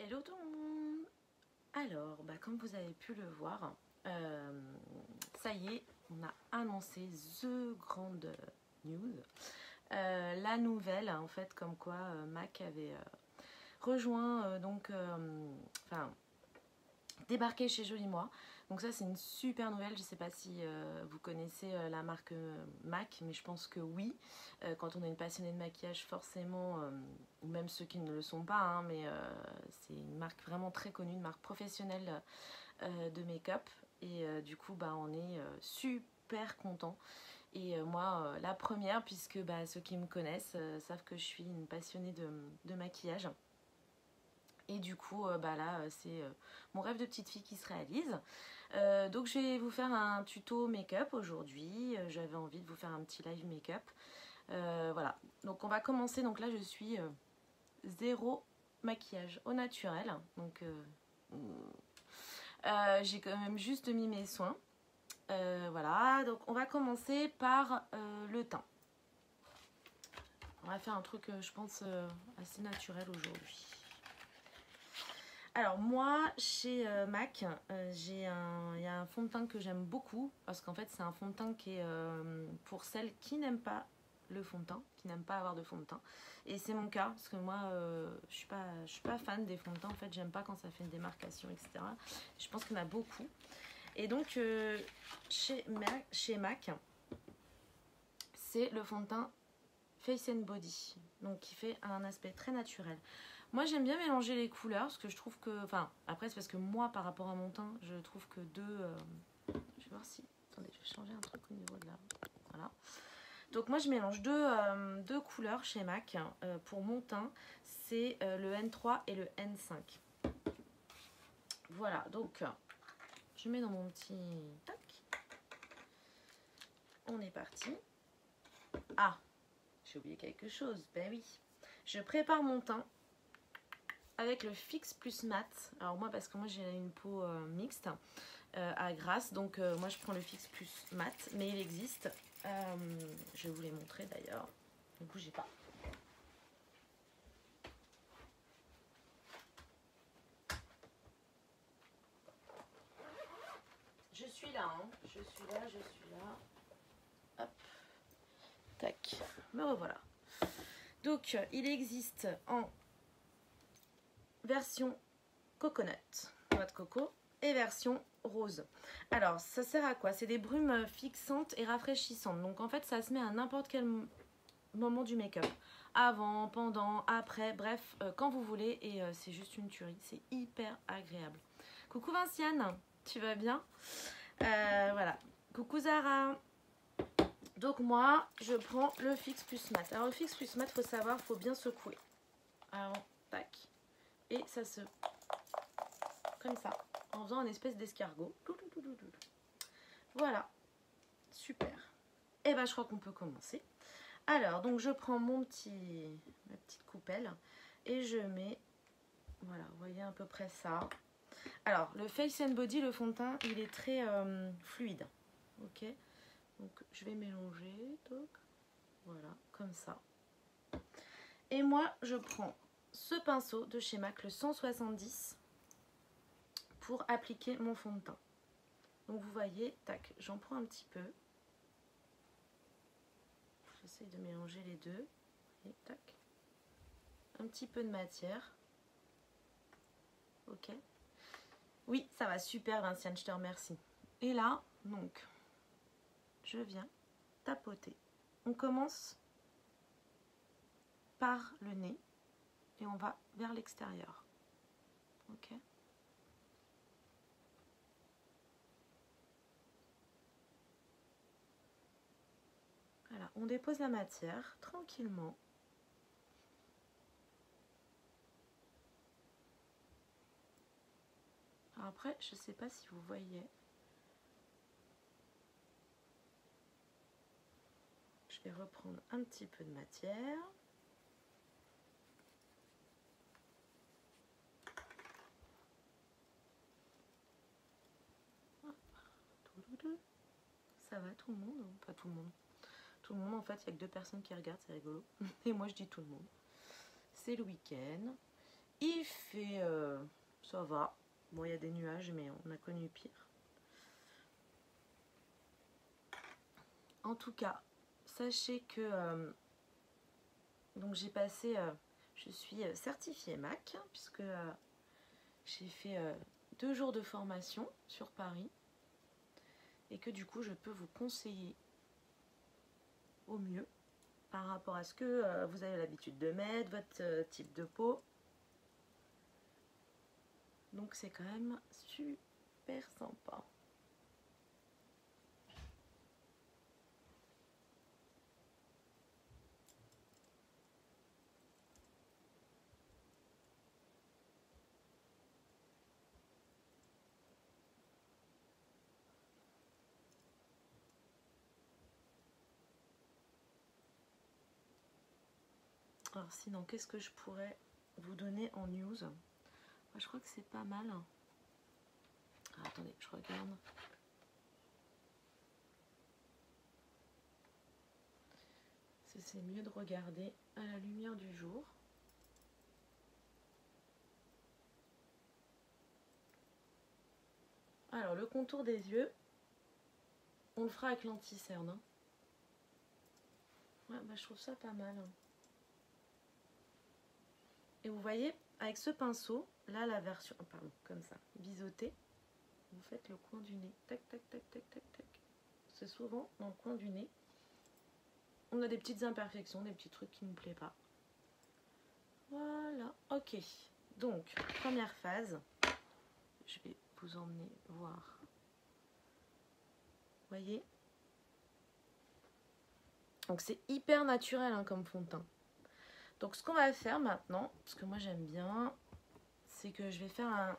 Hello tout le monde. Alors, comme vous avez pu le voir, ça y est, on a annoncé the grande news. La nouvelle, en fait, comme quoi Mac avait rejoint, débarqué chez Joli Moi. Donc ça, c'est une super nouvelle. Je ne sais pas si vous connaissez la marque Mac, mais je pense que oui. Quand on est une passionnée de maquillage, forcément, ou même ceux qui ne le sont pas, hein, mais c'est une marque vraiment très connue, une marque professionnelle de make-up. Et du coup, on est super content. Et moi, la première, puisque ceux qui me connaissent savent que je suis une passionnée de maquillage. Et du coup, là, c'est mon rêve de petite fille qui se réalise. Donc, je vais vous faire un tuto make-up aujourd'hui. J'avais envie de vous faire un petit live make-up. Voilà. Donc, on va commencer. Donc là, je suis zéro maquillage au naturel. Donc, j'ai quand même juste mis mes soins. Voilà. Donc, on va commencer par le teint. On va faire un truc, je pense, assez naturel aujourd'hui. Alors moi, chez Mac, il y a un fond de teint que j'aime beaucoup parce qu'en fait c'est un fond de teint qui est pour celles qui n'aiment pas le fond de teint, qui n'aiment pas avoir de fond de teint. Et c'est mon cas parce que moi, je suis pas fan des fonds de teint. En fait, j'aime pas quand ça fait une démarcation, etc. Je pense qu'il y en a beaucoup. Et donc chez Mac, c'est le fond de teint Face and Body, donc qui fait un aspect très naturel. Moi j'aime bien mélanger les couleurs parce que je trouve que, après c'est parce que moi par rapport à mon teint, je trouve que je vais voir si, attendez, je vais changer un truc au niveau de là, voilà. Donc moi je mélange deux couleurs chez Mac pour mon teint, c'est le N3 et le N5. Voilà, donc je mets dans mon petit tac. On est parti. Ah, j'ai oublié quelque chose, ben oui. Je prépare mon teint avec le Fix Plus Mat. Alors moi, parce que moi j'ai une peau mixte à grasse, donc moi je prends le Fix Plus Mat, mais il existe. Je vais vous les montrer d'ailleurs. Ne bougez pas. Je suis là, hein. Je suis là. Hop. Tac. Me revoilà. Donc il existe en version coconut, noix de coco, et version rose. Alors ça sert à quoi? C'est des brumes fixantes et rafraîchissantes. Donc en fait ça se met à n'importe quel moment du make-up. Avant, pendant, après, bref, quand vous voulez. Et c'est juste une tuerie. C'est hyper agréable. Coucou Vinciane, tu vas bien? Voilà. Coucou Zara. Donc moi, je prends le Fix Plus Mat. Alors le Fix Plus Mat, faut savoir, faut bien secouer. Avant, tac. Et ça se... comme ça. En faisant une espèce d'escargot. Voilà. Super. Et je crois qu'on peut commencer. Alors, donc je prends ma petite coupelle et je mets, voilà, vous voyez à peu près ça. Alors, le Face and Body, le fond de teint, il est très fluide. Ok, donc je vais mélanger, donc, voilà, comme ça. Et moi, je prends ce pinceau de chez Mac, le 170, pour appliquer mon fond de teint. Donc vous voyez, tac, j'en prends un petit peu. J'essaie de mélanger les deux. Et tac. Un petit peu de matière. Ok. Oui, ça va super Vinciane, je te remercie. Et là, donc, je viens tapoter. On commence par le nez et on va vers l'extérieur. Ok. Voilà, on dépose la matière tranquillement. Alors après, je ne sais pas si vous voyez. Je vais reprendre un petit peu de matière. Ça va tout le monde? Pas tout le monde. Tout le monde, en fait, il n'y a que 2 personnes qui regardent, c'est rigolo. Et moi, je dis tout le monde. C'est le week-end. Il fait... ça va. Bon, il y a des nuages, mais on a connu pire. En tout cas, sachez que... donc j'ai passé... je suis certifiée MAC, puisque j'ai fait 2 jours de formation sur Paris. Et que du coup, je peux vous conseiller au mieux par rapport à ce que vous avez l'habitude de mettre, votre type de peau. Donc c'est quand même super sympa. Alors sinon, qu'est-ce que je pourrais vous donner en news? Je crois que c'est pas mal. Ah, attendez, je regarde. C'est mieux de regarder à la lumière du jour. Alors, le contour des yeux, on le fera avec l'anti-cerne. Hein. Ouais, bah, je trouve ça pas mal. Et vous voyez, avec ce pinceau, là, la version... Oh, pardon, comme ça, biseauté. Vous faites le coin du nez. Tac, tac, tac, tac, tac, tac. C'est souvent dans le coin du nez. On a des petites imperfections, des petits trucs qui ne nous plaisent pas. Voilà, ok. Donc, première phase. Je vais vous emmener voir. Vous voyez? Donc, c'est hyper naturel hein, comme fond de teint. Donc, ce qu'on va faire maintenant, parce que moi j'aime bien, c'est que je vais faire un...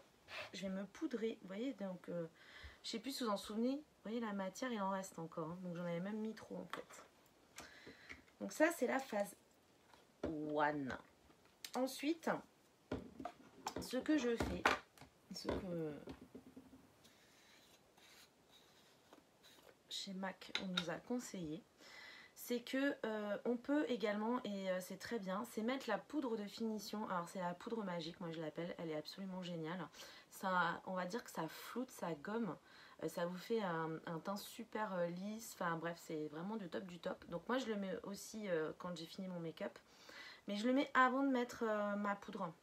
Je vais me poudrer. Vous voyez? Donc, je sais plus si vous en souvenez. Vous voyez, la matière, il en reste encore. Hein, donc, j'en avais même mis trop en fait. Donc, ça, c'est la phase 1. Ensuite, ce que je fais, ce que chez MAC on nous a conseillé, c'est que on peut également, et c'est très bien, c'est mettre la poudre de finition. Alors c'est la poudre magique, moi je l'appelle, elle est absolument géniale. Ça, on va dire que ça floute, ça gomme, ça vous fait un teint super lisse, enfin bref, c'est vraiment du top du top. Donc moi je le mets aussi quand j'ai fini mon make-up, mais je le mets avant de mettre ma poudre.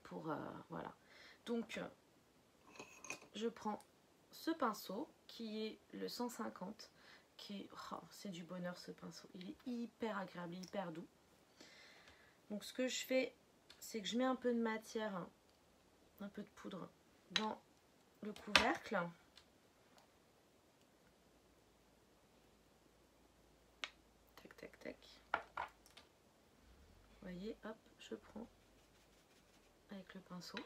Pour voilà. Donc je prends ce pinceau qui est le 150, qui est, oh, c'est du bonheur ce pinceau, il est hyper agréable, hyper doux. Donc ce que je fais, c'est que je mets un peu de matière, un peu de poudre dans le couvercle. Tac tac tac. Vous voyez, hop, je prends avec le pinceau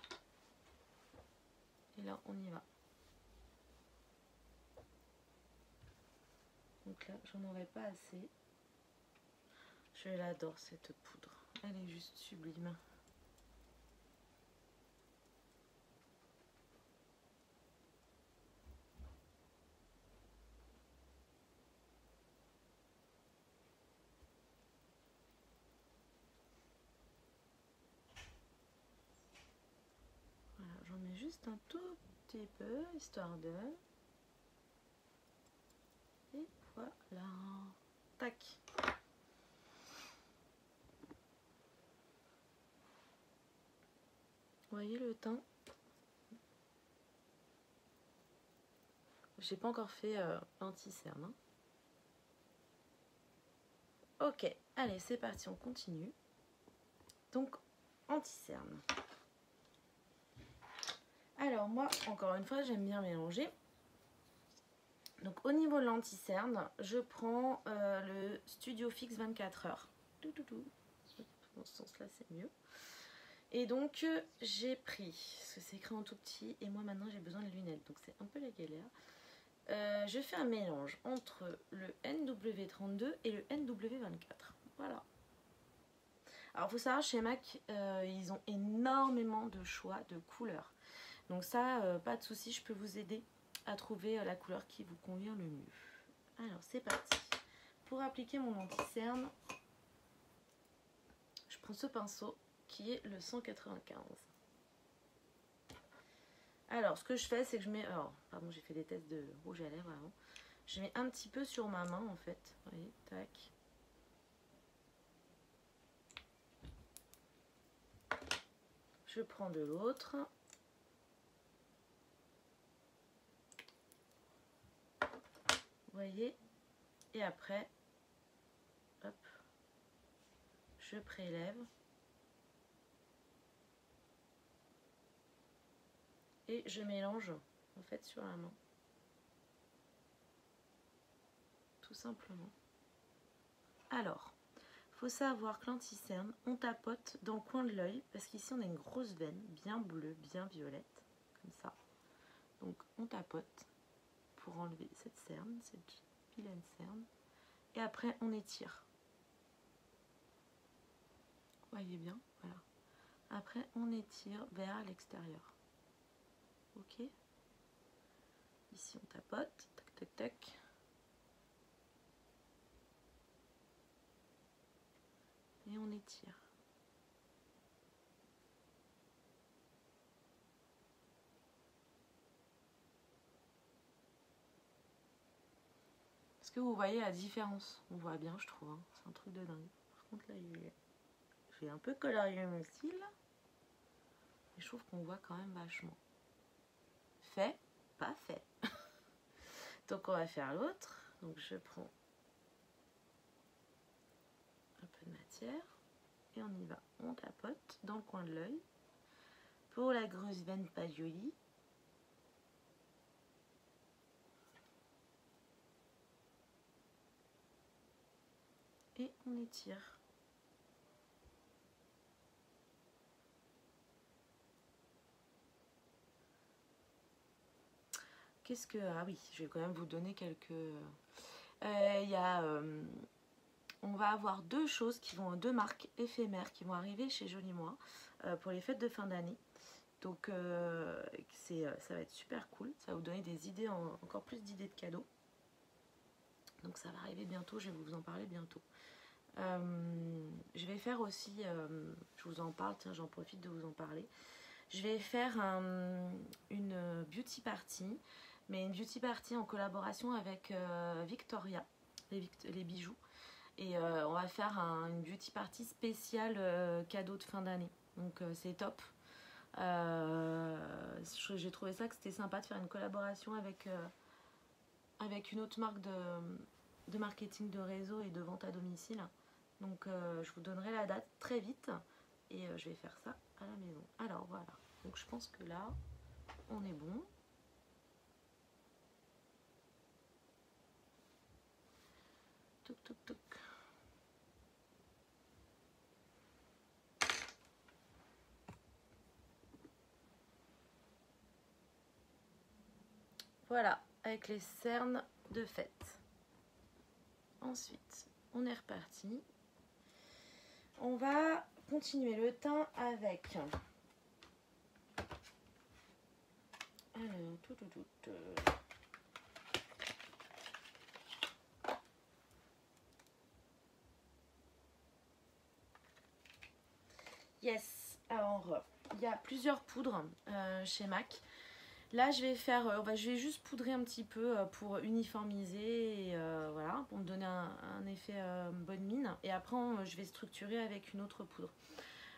et là on y va. Donc là, j'en aurais pas assez. Je l'adore cette poudre. Elle est juste sublime. Voilà, j'en mets juste un tout petit peu, histoire de... Et voilà. Tac. Vous voyez le teint? J'ai pas encore fait l'anti-cerne. Hein. Ok, allez, c'est parti, on continue. Donc, anti-cerne. Alors, moi, encore une fois, j'aime bien mélanger. Donc, au niveau de l'anti-cerne, je prends le Studio Fix 24 heures. Dans ce sens-là, c'est mieux. Et donc, j'ai pris, parce que c'est écrit en tout petit, et moi, maintenant, j'ai besoin de lunettes. Donc, c'est un peu la galère. Je fais un mélange entre le NW32 et le NW24. Voilà. Alors, il faut savoir, chez MAC, ils ont énormément de choix de couleurs. Donc ça, pas de souci, je peux vous aider à trouver la couleur qui vous convient le mieux. Alors, c'est parti. Pour appliquer mon anti-cerne, je prends ce pinceau qui est le 195. Alors, ce que je fais, c'est que je mets... Alors, pardon, j'ai fait des tests de rouge à lèvres avant. Je mets un petit peu sur ma main, en fait. Vous voyez, tac. Je prends de l'autre. Vous voyez? Et après, hop, je prélève. Et je mélange, en fait, sur la main. Tout simplement. Alors, il faut savoir que l'anti-cerne, on tapote dans le coin de l'œil, parce qu'ici on a une grosse veine, bien bleue, bien violette, comme ça. Donc on tapote pour enlever cette cerne, cette vilaine cerne. Et après on étire. Vous voyez bien, voilà. Après on étire vers l'extérieur. Ok. Ici on tapote, tac tac tac. Et on étire. Est-ce que vous voyez la différence? On voit bien, je trouve. Hein. C'est un truc de dingue. Par contre, là, j'ai un peu colorié mon cils. Et je trouve qu'on voit quand même vachement. Fait, pas fait. Donc, on va faire l'autre. Donc, je prends un peu de matière. Et on y va. On tapote dans le coin de l'œil. Pour la grosse veine pas jolie. Et on étire. Qu'est-ce que... Ah oui, je vais quand même vous donner quelques... on va avoir deux marques éphémères qui vont arriver chez Joli Moi pour les fêtes de fin d'année. Donc ça va être super cool. Ça va vous donner des idées, encore plus d'idées de cadeaux. Donc ça va arriver bientôt, je vais vous en parler bientôt. Je vais faire aussi, je vous en parle, tiens, j'en profite de vous en parler. Je vais faire une beauty party, mais une beauty party en collaboration avec Victoria, les bijoux. Et on va faire une beauty party spéciale cadeau de fin d'année. Donc c'est top. J'ai trouvé ça que c'était sympa de faire une collaboration avec une autre marque de marketing de réseau et de vente à domicile. Donc je vous donnerai la date très vite et je vais faire ça à la maison. Alors voilà, donc je pense que là on est bon. Touc touc touc. Voilà, avec les cernes de fête. Ensuite, on est reparti. On va continuer le teint avec... Alors, Yes, alors il y a plusieurs poudres chez MAC. Là je vais faire, je vais juste poudrer un petit peu pour uniformiser, et, voilà, pour me donner un effet bonne mine. Et après je vais structurer avec une autre poudre.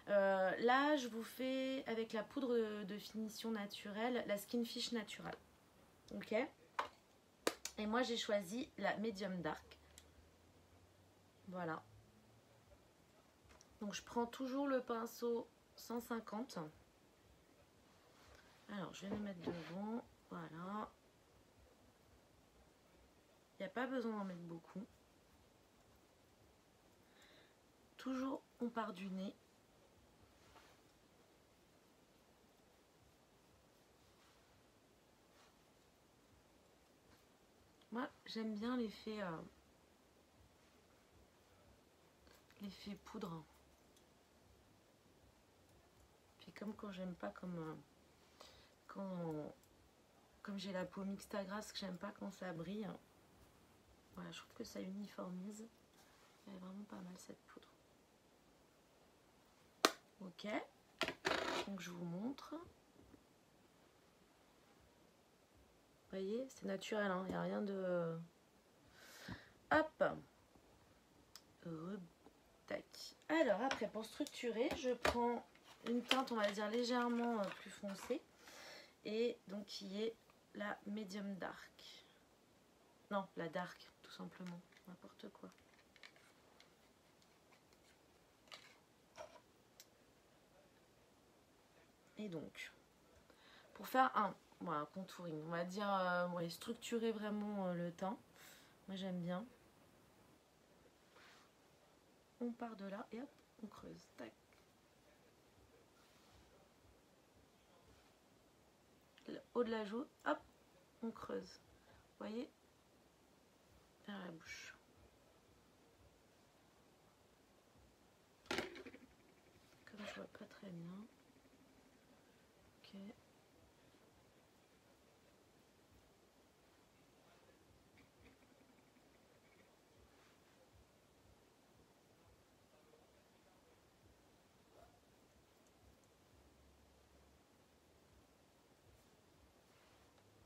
Là je vous fais avec la poudre de finition naturelle, la Skinfish naturelle. Ok. Et moi j'ai choisi la Medium Dark. Voilà. Donc je prends toujours le pinceau 150. Alors je vais me mettre devant. Voilà. Il n'y a pas besoin d'en mettre beaucoup. Toujours on part du nez. Moi j'aime bien l'effet poudre. Puis comme quand j'aime pas, comme j'ai la peau mixte à grasse, que j'aime pas quand ça brille. Voilà, je trouve que ça uniformise. Elle est vraiment pas mal cette poudre. Ok, donc je vous montre. Vous voyez, c'est naturel, hein, il n'y a rien de... Hop. Tac. Alors après, pour structurer, je prends une teinte, on va dire, légèrement plus foncée. Et donc qui est la medium dark. Non, la dark, tout simplement. N'importe quoi. Et donc, pour faire un voilà, contouring, on va dire, ouais, structurer vraiment le teint. Moi j'aime bien. On part de là et hop, on creuse. Tac. Le haut de la joue, hop, on creuse. Vous voyez, vers la bouche. Comme je vois pas très bien. Ok.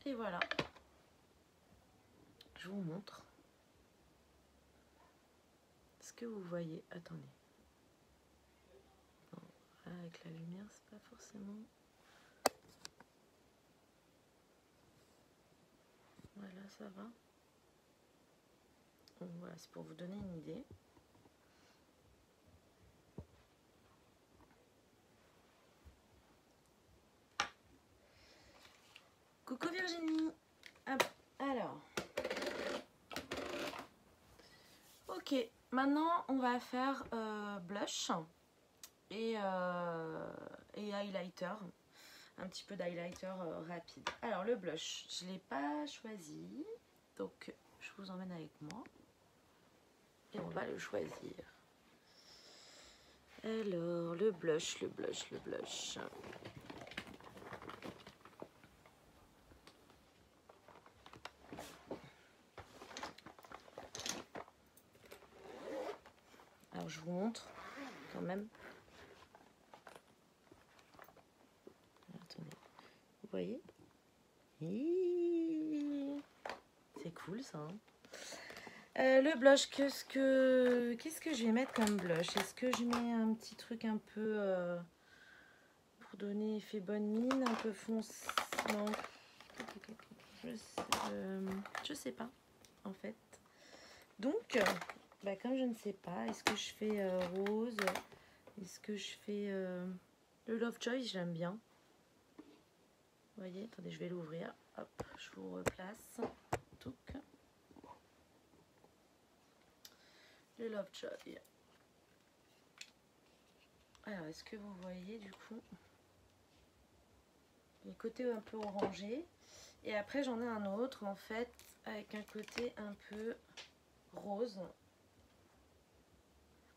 Et voilà. Je vous montre. Est-ce que vous voyez? Attendez. Non, avec la lumière, c'est pas forcément... Voilà, ça va. Donc voilà, c'est pour vous donner une idée. Coucou Virginie. Hop, alors. Ok, maintenant on va faire blush et highlighter. Un petit peu d'highlighter rapide. Alors le blush, je ne l'ai pas choisi. Donc je vous emmène avec moi. Et on va le choisir. Alors le blush, le blush, le blush. Alors je vous montre quand même. Attendez, vous voyez? C'est cool ça. Hein, le blush, qu'est-ce que je vais mettre comme blush? Est-ce que je mets un petit truc un peu pour donner effet bonne mine, un peu foncé? Non, je sais pas en fait. Donc, bah, comme je ne sais pas, est-ce que je fais rose? Est-ce que je fais le Lovejoy? J'aime bien. Vous voyez, attendez, je vais l'ouvrir. Hop, je vous replace. Touc. Le Lovejoy. Alors, est-ce que vous voyez du coup le côté un peu orangé? Et après, j'en ai un autre en fait avec un côté un peu rose.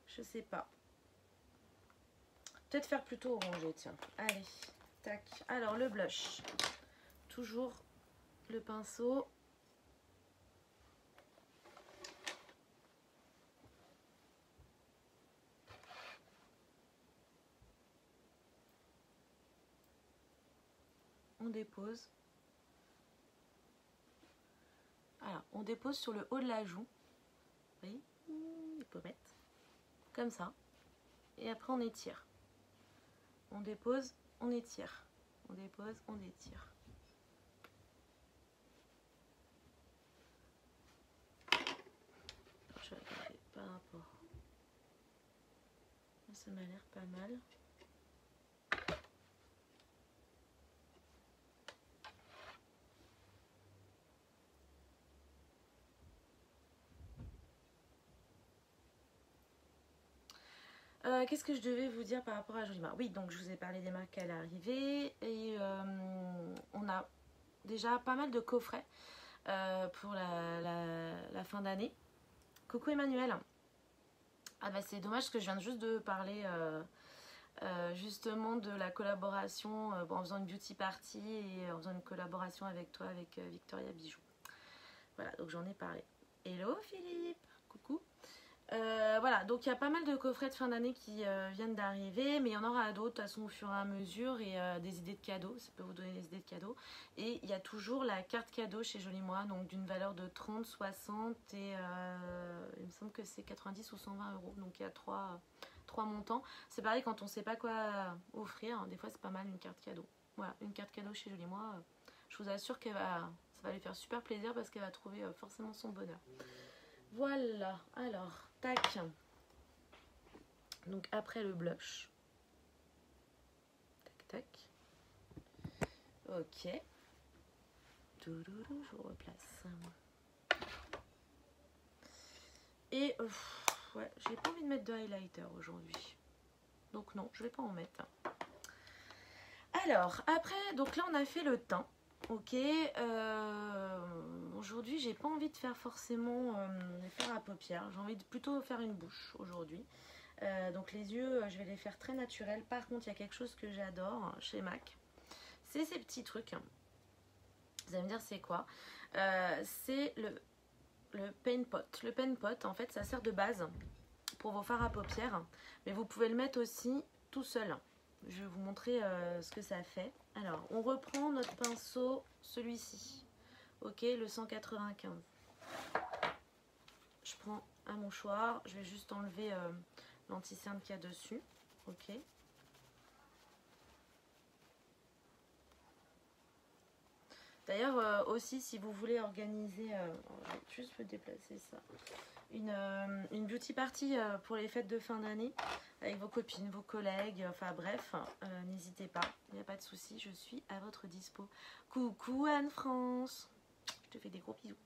Je sais pas. Peut-être faire plutôt orangé, tiens. Allez, tac. Alors, le blush. Toujours le pinceau. On dépose. Alors, on dépose sur le haut de la joue. Vous voyez, les pommettes. Comme ça. Et après, on étire. On dépose, on étire. On dépose, on étire. Je vais regarder par rapport. Ça m'a l'air pas mal. Qu'est-ce que je devais vous dire par rapport à Jolimar? Oui, donc je vous ai parlé des marques à l'arrivée et on a déjà pas mal de coffrets pour la fin d'année. Coucou Emmanuel. Ah bah c'est dommage parce que je viens juste de parler justement de la collaboration en faisant une beauty party et en faisant une collaboration avec toi, avec Victoria Bijoux. Voilà, donc j'en ai parlé. Hello Philippe, coucou. Voilà, donc il y a pas mal de coffrets de fin d'année qui viennent d'arriver, mais il y en aura d'autres de toute façon au fur et à mesure et des idées de cadeaux, ça peut vous donner des idées de cadeaux. Et il y a toujours la carte cadeau chez Joli Moi, donc d'une valeur de 30, 60 et il me semble que c'est 90 ou 120 euros. Donc il y a trois montants. C'est pareil quand on ne sait pas quoi offrir, des fois c'est pas mal une carte cadeau. Voilà, une carte cadeau chez Joli Moi, je vous assure ça va lui faire super plaisir parce qu'elle va trouver forcément son bonheur. Voilà, alors, tac. Donc après le blush. Tac, tac. Ok. Je vous replace. Et ouais, j'ai pas envie de mettre de highlighter aujourd'hui. Donc non, je vais pas en mettre. Alors, après, donc là on a fait le teint. Ok, aujourd'hui j'ai pas envie de faire forcément les fards à paupières, j'ai envie de plutôt faire une bouche aujourd'hui. Donc les yeux, je vais les faire très naturels. Par contre, il y a quelque chose que j'adore chez MAC, c'est ces petits trucs. Vous allez me dire c'est quoi? C'est le Paint Pot. Le Paint Pot, en fait, ça sert de base pour vos fards à paupières, mais vous pouvez le mettre aussi tout seul. Je vais vous montrer ce que ça fait. Alors, on reprend notre pinceau, celui-ci. Ok, le 195. Je prends un mouchoir. Je vais juste enlever l'anti-cerne qu'il y a dessus. Ok. D'ailleurs, aussi, si vous voulez organiser... je vais juste me déplacer ça. Une beauty party pour les fêtes de fin d'année avec vos copines, vos collègues, enfin bref, n'hésitez pas, il n'y a pas de souci, je suis à votre dispo. Coucou Anne-France, je te fais des gros bisous.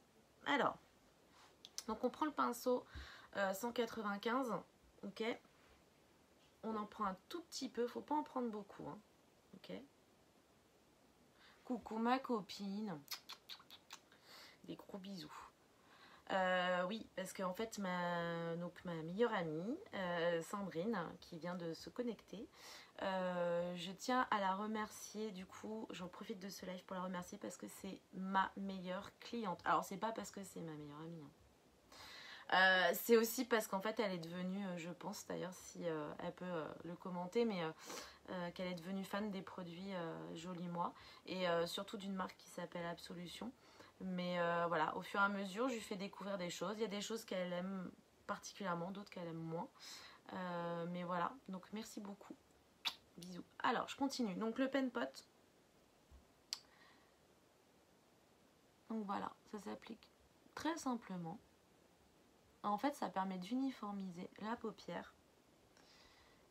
Alors, donc on prend le pinceau 195, ok, on en prend un tout petit peu, faut pas en prendre beaucoup, hein. Ok. Coucou ma copine, des gros bisous. Oui, parce qu'en fait, ma meilleure amie, Sandrine, qui vient de se connecter, je tiens à la remercier. Du coup, j'en profite de ce live pour la remercier parce que c'est ma meilleure cliente. Alors, c'est pas parce que c'est ma meilleure amie, hein. C'est aussi parce qu'en fait, elle est devenue, je pense d'ailleurs, si elle peut le commenter, mais qu'elle est devenue fan des produits Joli Moi et surtout d'une marque qui s'appelle Absolution. Mais voilà, au fur et à mesure, je lui fais découvrir des choses. Il y a des choses qu'elle aime particulièrement, d'autres qu'elle aime moins. Mais voilà, donc merci beaucoup. Bisous. Alors, je continue. Donc, le Paint Pot. Donc voilà, ça s'applique très simplement. En fait, ça permet d'uniformiser la paupière.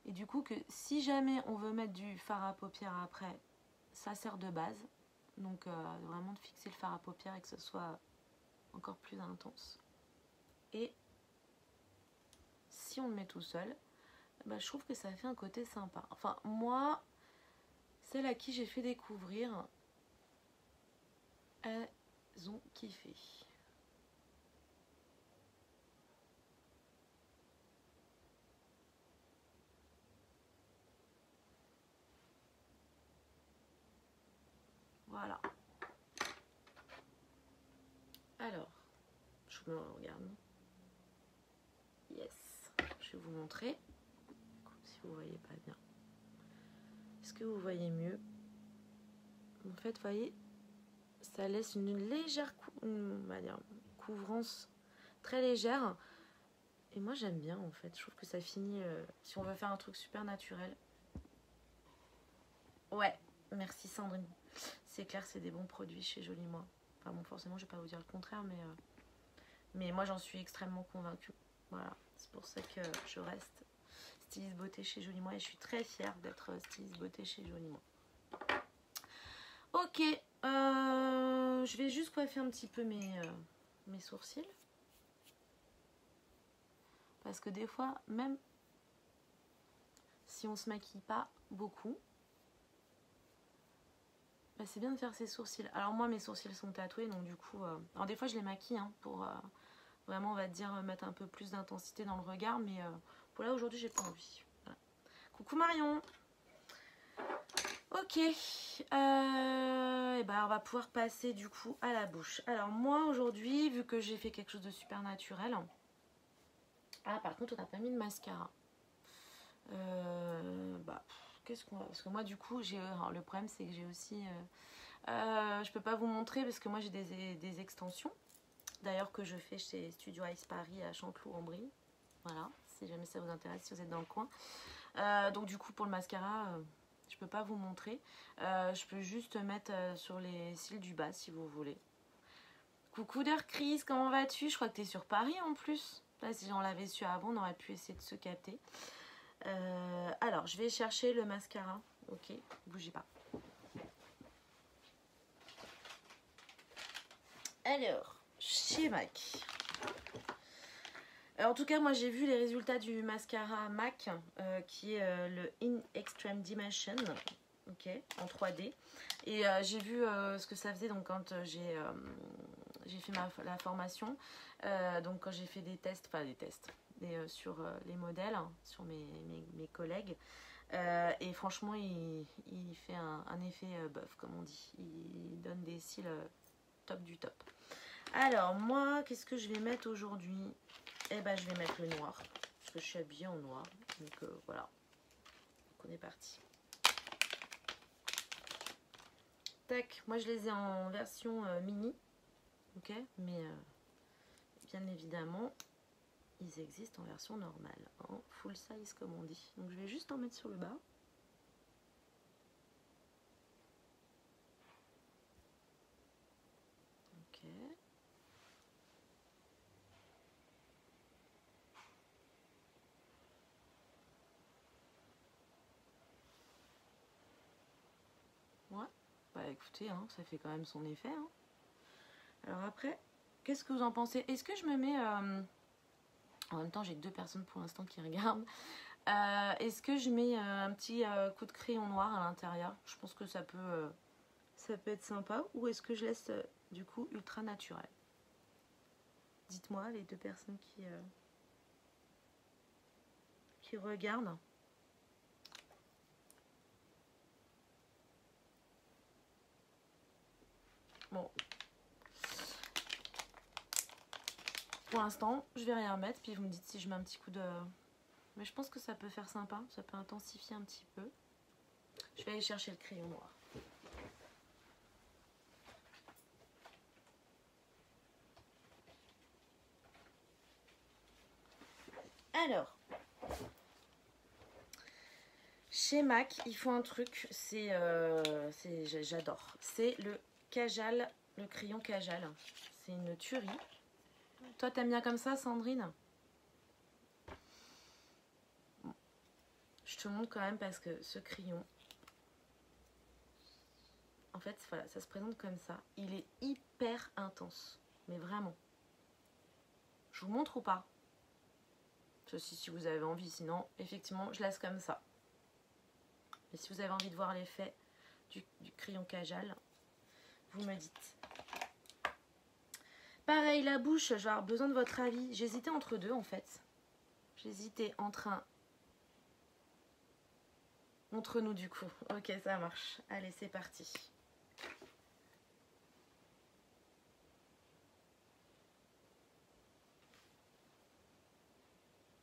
Et du coup, que si jamais on veut mettre du fard à paupières après, ça sert de base. Donc vraiment de fixer le fard à paupières et que ce soit encore plus intense. Et si on le met tout seul, bah, je trouve que ça fait un côté sympa. Enfin, moi, celles à qui j'ai fait découvrir, elles ont kiffé. Voilà. Alors, je me regarde. Yes. Je vais vous montrer. Si vous voyez pas bien. Est-ce que vous voyez mieux? En fait, vous voyez, ça laisse une légère couvrance très légère. Et moi, j'aime bien, en fait. Je trouve que ça finit... si on veut faire un truc super naturel. Ouais, merci Sandrine. C'est clair, c'est des bons produits chez Joli Moi. Enfin bon, forcément, je vais pas vous dire le contraire, mais moi, j'en suis extrêmement convaincue. Voilà, c'est pour ça que je reste styliste beauté chez Joli Moi et je suis très fière d'être styliste beauté chez Joli Moi. Ok, je vais juste coiffer un petit peu mes sourcils. Parce que des fois, même si on se maquille pas beaucoup, bah c'est bien de faire ses sourcils. Alors moi, mes sourcils sont tatoués, donc du coup... alors des fois, je les maquille hein, pour vraiment, on va dire, mettre un peu plus d'intensité dans le regard. Mais pour là, aujourd'hui, j'ai pas envie. Voilà. Coucou Marion. Ok. Et ben, on va pouvoir passer du coup à la bouche. Alors moi, aujourd'hui, vu que j'ai fait quelque chose de super naturel... Ah, par contre, on n'a pas mis de mascara. Bah, qu'est-ce qu'on va... Parce que moi, du coup, le problème, c'est que j'ai aussi... je peux pas vous montrer parce que moi, j'ai des extensions. D'ailleurs, que je fais chez Studio Ice Paris à Chanteloup-en-Brie. Voilà, si jamais ça vous intéresse, si vous êtes dans le coin. Donc, du coup, pour le mascara, je peux pas vous montrer. Je peux juste mettre sur les cils du bas, si vous voulez. Coucou Chris, comment vas-tu? Je crois que tu es sur Paris en plus. Là, si on l'avait su avant, on aurait pu essayer de se capter. Alors, je vais chercher le mascara. Ok, bougez pas. Alors, chez MAC. En tout cas, moi j'ai vu les résultats du mascara MAC, qui est le In Extreme Dimension, ok, en 3D. Et j'ai vu ce que ça faisait donc quand j'ai fait la formation. Donc quand j'ai fait des tests, sur les modèles, sur mes collègues. Et franchement, il fait un effet bœuf, comme on dit. Il donne des cils top du top. Alors, moi, qu'est-ce que je vais mettre aujourd'hui? Eh ben, je vais mettre le noir. Parce que je suis habillée en noir. Donc, voilà. Donc, on est parti. Tac. Moi, je les ai en version mini. Ok. Mais, bien évidemment, ils existent en version normale. En full size, comme on dit. Donc, je vais juste en mettre sur le bas. Ok. Ouais. Bah, écoutez, hein, ça fait quand même son effet. Hein. Alors après, qu'est-ce que vous en pensez? Est-ce que je me mets... En même temps, j'ai 2 personnes pour l'instant qui regardent. Est-ce que je mets un petit coup de crayon noir à l'intérieur? Je pense que ça peut être sympa. Ou est-ce que je laisse du coup ultra naturel? Dites-moi, les 2 personnes qui regardent. Bon. Pour l'instant, je vais rien mettre. Puis vous me dites si je mets un petit coup de... Mais je pense que ça peut faire sympa. Ça peut intensifier un petit peu. Je vais aller chercher le crayon noir. Alors, chez MAC, il faut un truc, j'adore. C'est le Kajal, le crayon Kajal. C'est une tuerie. Toi, t'aimes bien comme ça, Sandrine? Bon. Je te montre quand même parce que ce crayon, en fait, voilà, ça se présente comme ça. Il est hyper intense, mais vraiment. Je vous montre ou pas? Ceci si vous avez envie, sinon, effectivement, je laisse comme ça. Mais si vous avez envie de voir l'effet du crayon Kajal, vous me dites. Pareil, la bouche, je vais avoir besoin de votre avis. J'hésitais entre 2 en fait. J'hésitais entre nous du coup. Ok, ça marche. Allez, c'est parti.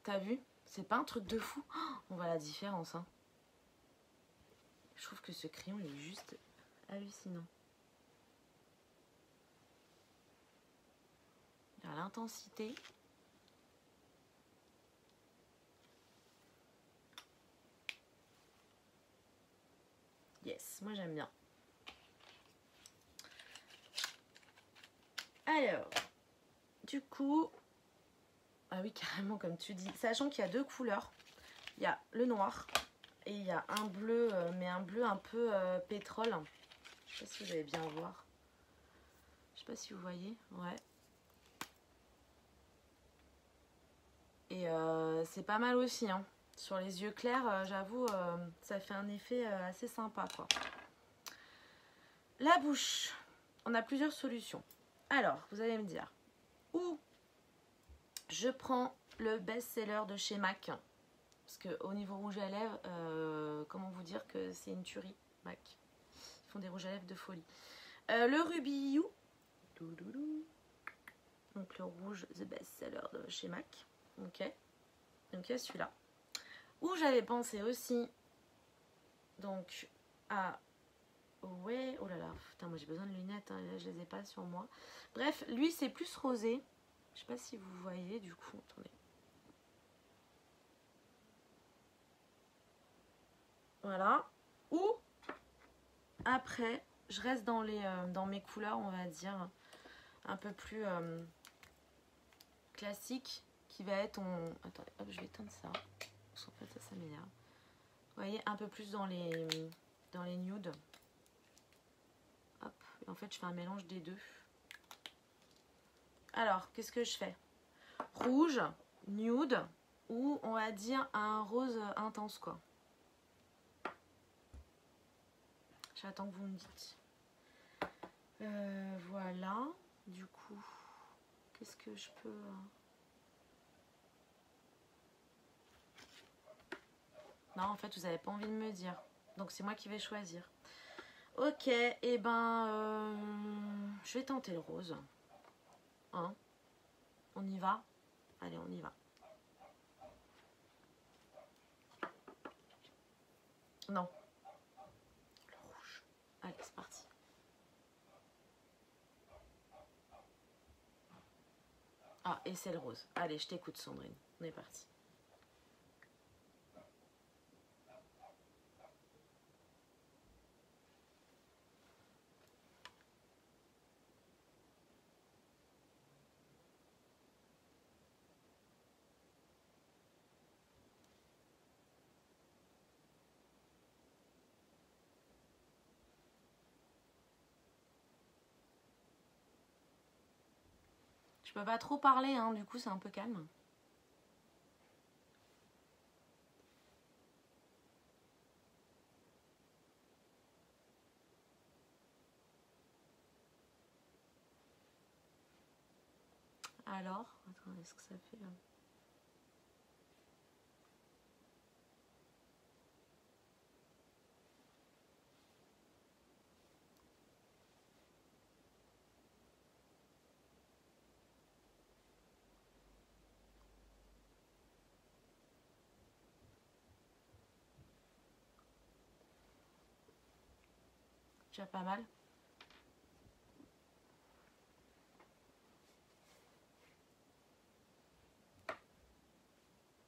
T'as vu? C'est pas un truc de fou. Oh, on voit la différence. Hein. Je trouve que ce crayon, il est juste hallucinant. Il y a l'intensité. Yes, moi j'aime bien. Alors, du coup... Ah oui, carrément, comme tu dis. Sachant qu'il y a 2 couleurs. Il y a le noir et il y a un bleu, mais un bleu un peu pétrole. Je sais pas si vous allez bien voir. Je sais pas si vous voyez. Ouais. Et c'est pas mal aussi. Hein. Sur les yeux clairs, j'avoue, ça fait un effet assez sympa, quoi. La bouche. On a plusieurs solutions. Alors, vous allez me dire. Ou je prends le best-seller de chez MAC. Parce qu'au niveau rouge à lèvres, comment vous dire que c'est une tuerie, MAC. Ils font des rouges à lèvres de folie. Le Ruby You. Donc le rouge, the best-seller de chez MAC. Ok. Donc il y a celui-là. Où j'avais pensé aussi, donc, à... Ouais, oh là là, putain, moi j'ai besoin de lunettes, hein, là je les ai pas sur moi. Bref, lui c'est plus rosé. Je sais pas si vous voyez, du coup, attendez. Voilà. Ou, après, je reste dans mes couleurs, on va dire, un peu plus classique, qui va être... Attendez, hop, je vais éteindre ça. Parce qu'en fait, ça m'énerve. Vous voyez, un peu plus dans les nudes. Hop, et en fait, je fais un mélange des deux. Alors, qu'est-ce que je fais? Rouge, nude, ou on va dire un rose intense, quoi. J'attends que vous me dites. Voilà. Du coup, qu'est-ce que je peux... Non, en fait, vous n'avez pas envie de me dire. Donc, c'est moi qui vais choisir. Ok, et ben... je vais tenter le rose. Hein? On y va? Allez, on y va. Non. Le rouge. Allez, c'est parti. Ah, et c'est le rose. Allez, je t'écoute, Sandrine. On est parti. Je peux pas trop parler, hein, du coup, c'est un peu calme. Alors, attends, est-ce que ça fait... déjà pas mal.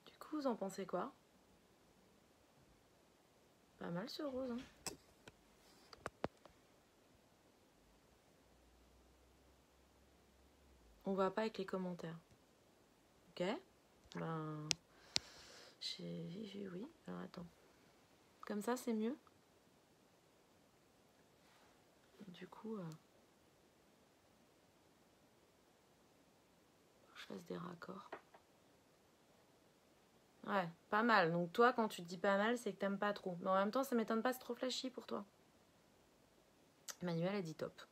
Du coup, vous en pensez quoi? Pas mal ce rose, hein. On voit pas avec les commentaires. Ok. Ben... oui. Alors, attends. Comme ça, c'est mieux. Du coup... je fasse des raccords. Ouais, pas mal. Donc toi, quand tu te dis pas mal, c'est que t'aimes pas trop. Mais en même temps, ça m'étonne pas, c'est trop flashy pour toi. Manuel a dit top.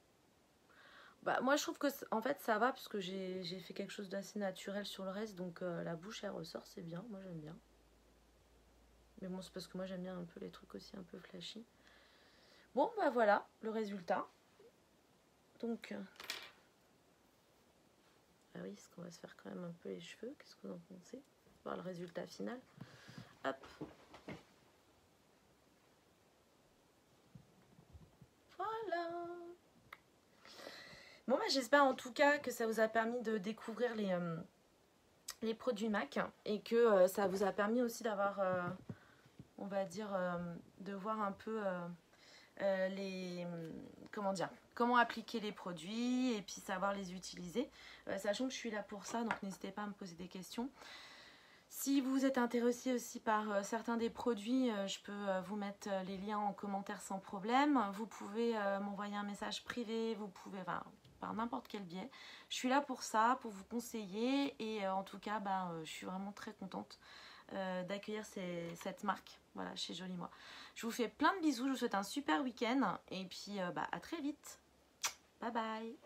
Bah moi, je trouve que en fait, ça va puisque j'ai fait quelque chose d'assez naturel sur le reste. Donc la bouche, elle ressort, c'est bien. Moi, j'aime bien. Mais bon, c'est parce que moi, j'aime bien un peu les trucs aussi un peu flashy. Bon, bah voilà, le résultat. Donc... ah oui, est-ce qu'on va se faire quand même un peu les cheveux? Qu'est-ce que vous en pensez? Voir le résultat final. Hop. Voilà. Bon, bah, j'espère en tout cas que ça vous a permis de découvrir les produits MAC et que ça vous a permis aussi d'avoir, on va dire, de voir un peu comment appliquer les produits et puis savoir les utiliser. Sachant que je suis là pour ça, donc n'hésitez pas à me poser des questions. Si vous êtes intéressé aussi par certains des produits, je peux vous mettre les liens en commentaire sans problème. Vous pouvez m'envoyer un message privé, vous pouvez, enfin, par n'importe quel biais. Je suis là pour ça, pour vous conseiller et en tout cas, je suis vraiment très contente d'accueillir cette marque, voilà, chez Jolie Moi. Je vous fais plein de bisous, je vous souhaite un super week-end et puis à très vite. Bye bye.